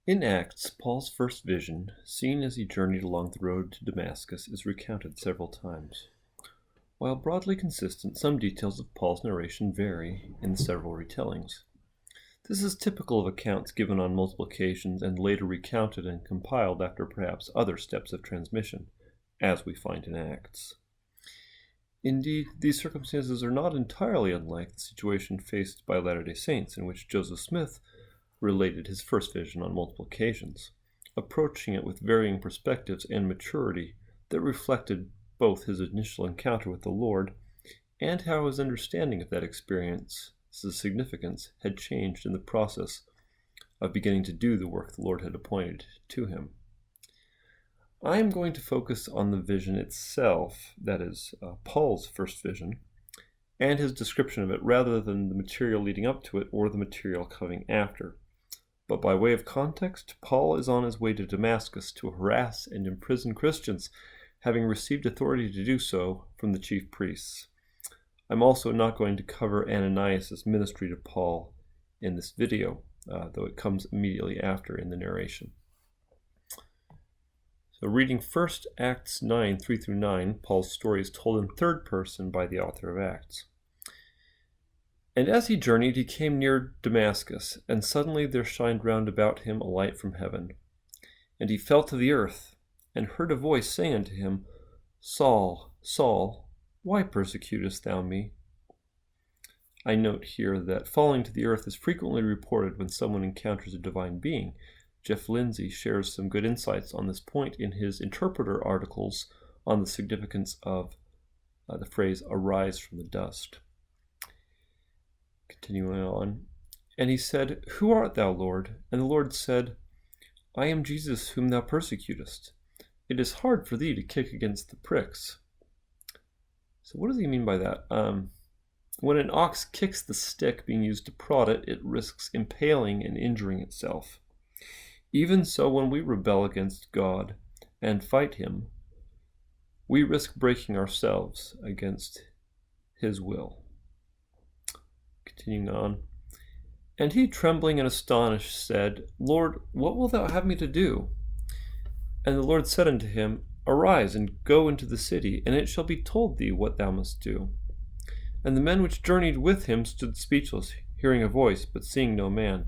In Acts, Paul's first vision, seen as he journeyed along the road to Damascus, is recounted several times. While broadly consistent, some details of Paul's narration vary in several retellings. This is typical of accounts given on multiple occasions and later recounted and compiled after perhaps other steps of transmission, as we find in Acts. Indeed, these circumstances are not entirely unlike the situation faced by Latter-day Saints, in which Joseph Smith related his first vision on multiple occasions, approaching it with varying perspectives and maturity that reflected both his initial encounter with the Lord and how his understanding of that experience's significance had changed in the process of beginning to do the work the Lord had appointed to him. I am going to focus on the vision itself, that is, Paul's first vision, and his description of it rather than the material leading up to it or the material coming after. But by way of context, Paul is on his way to Damascus to harass and imprison Christians, having received authority to do so from the chief priests. I'm also not going to cover Ananias' ministry to Paul in this video, though it comes immediately after in the narration. So reading first Acts 9, 3-9, Paul's story is told in third person by the author of Acts. And as he journeyed, he came near Damascus, and suddenly there shined round about him a light from heaven. And he fell to the earth, and heard a voice saying unto him, Saul, Saul, why persecutest thou me? I note here that falling to the earth is frequently reported when someone encounters a divine being. Jeff Lindsay shares some good insights on this point in his interpreter articles on the significance of the phrase, arise from the dust. Continuing on, and he said, Who art thou, Lord? And the Lord said, I am Jesus whom thou persecutest. It is hard for thee to kick against the pricks. So what does he mean by that? When an ox kicks the stick being used to prod it, it risks impaling and injuring itself. Even so, when we rebel against God and fight him, we risk breaking ourselves against his will. Continuing on. And he, trembling and astonished, said, Lord, what wilt thou have me to do? And the Lord said unto him, Arise, and go into the city, and it shall be told thee what thou must do. And the men which journeyed with him stood speechless, hearing a voice, but seeing no man.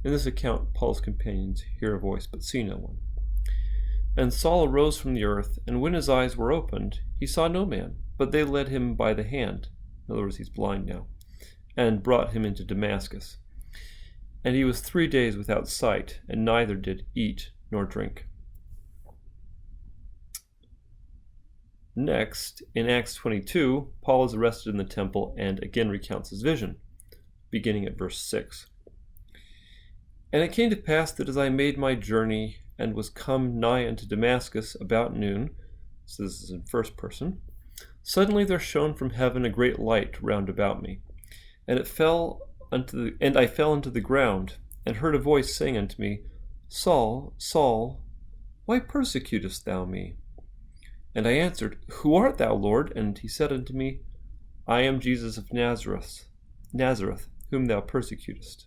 In this account, Paul's companions hear a voice, but see no one. And Saul arose from the earth, and when his eyes were opened, he saw no man, but they led him by the hand. In other words, he's blind now, and brought him into Damascus. And he was 3 days without sight, and neither did eat nor drink. Next, in Acts 22, Paul is arrested in the temple and again recounts his vision, beginning at verse 6. And it came to pass that as I made my journey and was come nigh unto Damascus about noon, so this is in first person, suddenly there shone from heaven a great light round about me. And I fell unto the ground, and heard a voice saying unto me, Saul, Saul, why persecutest thou me? And I answered, Who art thou, Lord? And he said unto me, I am Jesus of Nazareth, whom thou persecutest.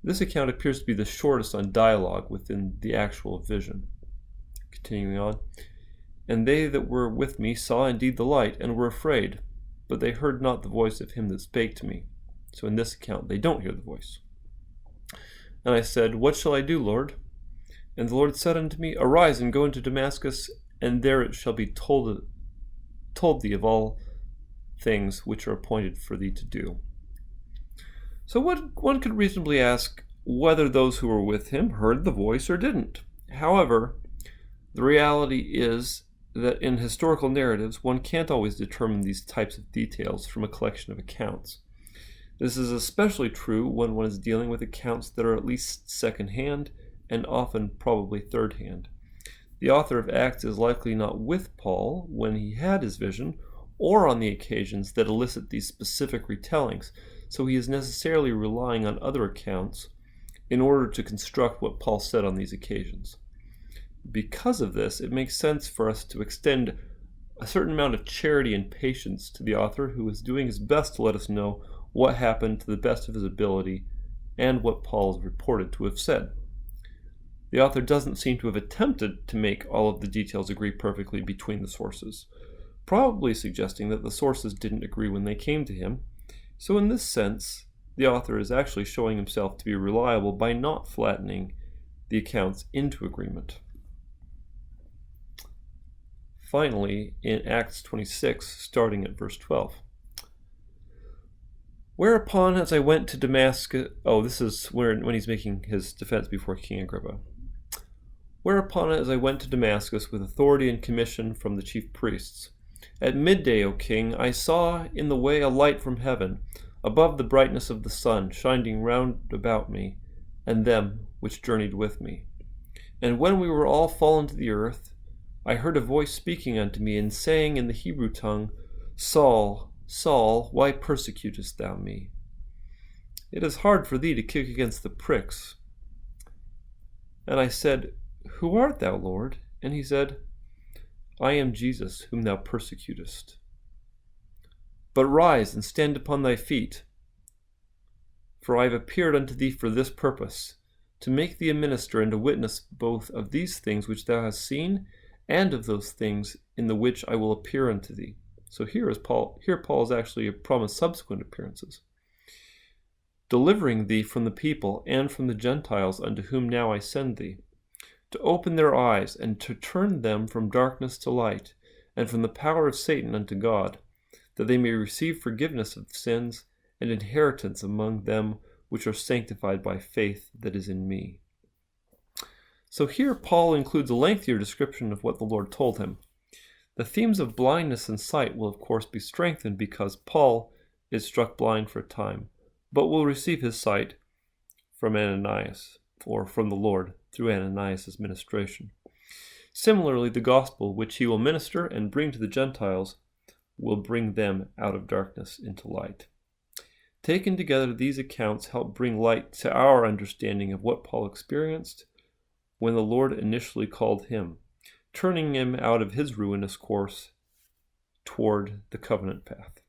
This account appears to be the shortest on dialogue within the actual vision. Continuing on, and they that were with me saw indeed the light, and were afraid, but they heard not the voice of him that spake to me. So in this account, they don't hear the voice. And I said, What shall I do, Lord? And the Lord said unto me, Arise and go into Damascus, and there it shall be told thee of all things which are appointed for thee to do. So one could reasonably ask whether those who were with him heard the voice or didn't. However, the reality is that in historical narratives, one can't always determine these types of details from a collection of accounts. This is especially true when one is dealing with accounts that are at least second-hand and often probably third-hand. The author of Acts is likely not with Paul when he had his vision, or on the occasions that elicit these specific retellings, so he is necessarily relying on other accounts in order to construct what Paul said on these occasions. Because of this, it makes sense for us to extend a certain amount of charity and patience to the author, who is doing his best to let us know what happened to the best of his ability and what Paul is reported to have said. The author doesn't seem to have attempted to make all of the details agree perfectly between the sources, probably suggesting that the sources didn't agree when they came to him. So in this sense, the author is actually showing himself to be reliable by not flattening the accounts into agreement. Finally, in Acts 26, starting at verse 12. Whereupon, as I went to Damascus... this is when he's making his defense before King Agrippa. Whereupon, as I went to Damascus with authority and commission from the chief priests, at midday, O king, I saw in the way a light from heaven, above the brightness of the sun, shining round about me, and them which journeyed with me. And when we were all fallen to the earth, I heard a voice speaking unto me, and saying in the Hebrew tongue, Saul, Saul, why persecutest thou me? It is hard for thee to kick against the pricks. And I said, Who art thou, Lord? And he said, I am Jesus, whom thou persecutest. But rise and stand upon thy feet, for I have appeared unto thee for this purpose, to make thee a minister and a witness both of these things which thou hast seen, and of those things in the which I will appear unto thee. So here Paul is actually promised subsequent appearances. Delivering thee from the people and from the Gentiles unto whom now I send thee, to open their eyes and to turn them from darkness to light, and from the power of Satan unto God, that they may receive forgiveness of sins and inheritance among them which are sanctified by faith that is in me. So here Paul includes a lengthier description of what the Lord told him. The themes of blindness and sight will of course be strengthened because Paul is struck blind for a time, but will receive his sight from Ananias, or from the Lord through Ananias' ministration. Similarly, the gospel which he will minister and bring to the Gentiles will bring them out of darkness into light. Taken together, these accounts help bring light to our understanding of what Paul experienced when the Lord initially called him, turning him out of his ruinous course toward the covenant path.